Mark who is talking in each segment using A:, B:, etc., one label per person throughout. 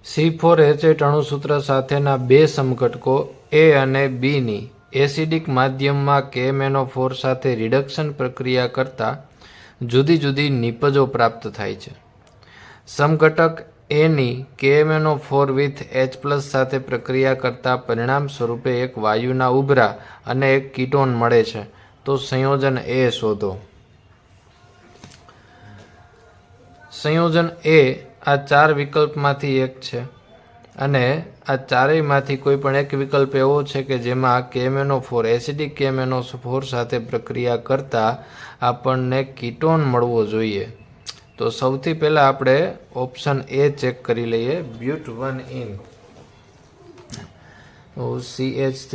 A: C4H8 અણુસૂત્ર સાથેના બે સમઘટકો A અને B ની એસિડિક માધ્યમમાં KMnO4 સાથે રિડક્શન પ્રક્રિયા કરતા જુદી જુદી નિપજો પ્રાપ્ત થાય છે. સમઘટક A ની KMnO4 વિથ H+ સાથે પ્રક્રિયા કરતા પરિણામ સ્વરૂપે એક વાયુના ઉભરા અને એક કીટોન મળે છે. તો સંયોજન A શોધો. સંયોજન A આ ચાર વિકલ્પમાંથી એક છે અને આ ચારેયમાંથી કોઈ પણ એક વિકલ્પ એવો છે કે જેમાં KMnO4 એસિડિક KMnO4 સાથે પ્રક્રિયા કરતા આપણને કીટોન મળવો જોઈએ. તો સૌથી પહેલા આપણે ઓપ્શન A ચેક કરી લઈએ. but1in CH3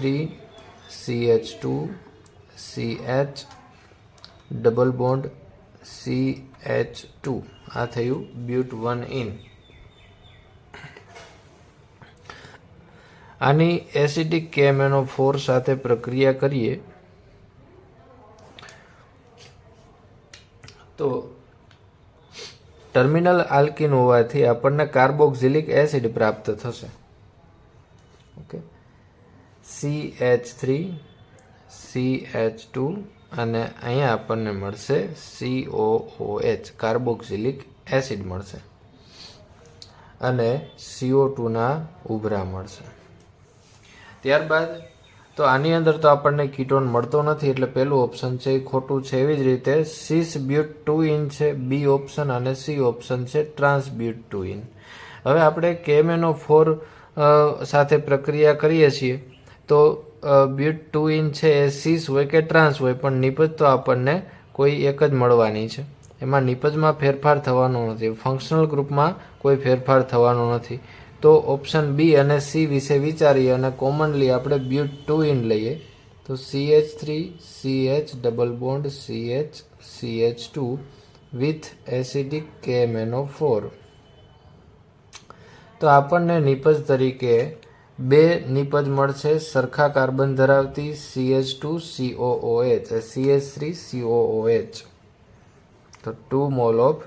A: CH2 CH double bond CH2 આ થયું but1in. આની એસિડિક KMnO4 સાથે પ્રક્રિયા કરીએ તો ટર્મિનલ આલ્કીન હોવાથી આપણને કાર્બોક્સિલિક એસિડ પ્રાપ્ત થશે. ઓકે, CH3 CH2 અને અહીંયા આપણને મળશે COOH કાર્બોક્સિલિક એસિડ મળશે અને CO2 ના ઉભરા મળશે. ત્યારબાદ તો આની અંદર તો આપણને કીટોન મળતો નથી એટલે પહેલું ઓપ્શન છે એ ખોટું છે. એવી જ રીતે cis-but2in છે બી ઓપ્શન અને સી ઓપ્શન છે trans-but2in. હવે આપણે KMnO4 સાથે પ્રક્રિયા કરીએ છીએ તો but2in છે એ cis હોય કે ટ્રાન્સ હોય પણ નિપજ તો આપણને કોઈ એક જ મળવાની છે. એમાં નિપજમાં ફેરફાર થવાનો નથી, ફંક્શનલ ગ્રુપમાં કોઈ ફેરફાર થવાનો નથી. તો ઓપ્શન બી અને સી વિશે વિચારીએ અને કોમનલી આપણે but2in લઈએ તો CH3 CH double bond CH CH2 with acidic KMnO4. તો આપણને નિપજ તરીકે બે નિપજ મળશે સરખા કાર્બન ધરાવતી CH2COOH CH3COOH. તો 2 મોલ ઓફ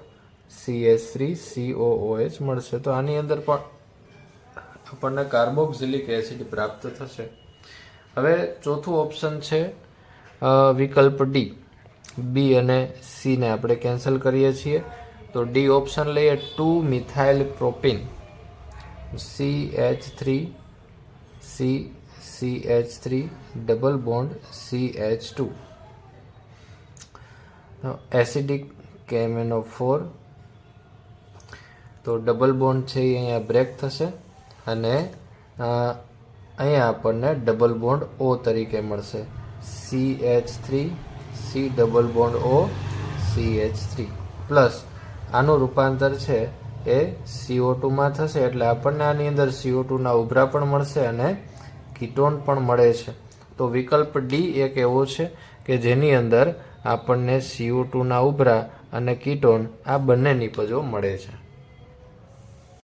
A: CH3COOH મળશે. તો આની અંદર પણ આપણને કાર્બોક્સિલિક એસિડ પ્રાપ્ત થશે. હવે ચોથું ઓપ્શન છે વિકલ્પ ડી. બી અને સી ને આપણે કેન્સલ કરીએ છીએ તો ડી ઓપ્શન લઈએ 2 methyl propyne CH3 CH3 double bond CH2 acidic KMnO4. તો ડબલ બોન્ડ છે એ અહીંયા બ્રેક થશે અને અહીંયા આપણને ડબલ બોન્ડ O તરીકે મળશે CH3 C double bond O CH3 plus આનું રૂપાંતર છે એ CO2 માં થશે એટલે આપણને આની અંદર CO2 ના ઉભરા પણ મળશે અને કીટોન પણ મળે છે. તો વિકલ્પ ડી એક એવો છે કે જેની અંદર આપણને CO2 ના ઉભરા અને કીટોન આ બંને નિપજો મળે છે.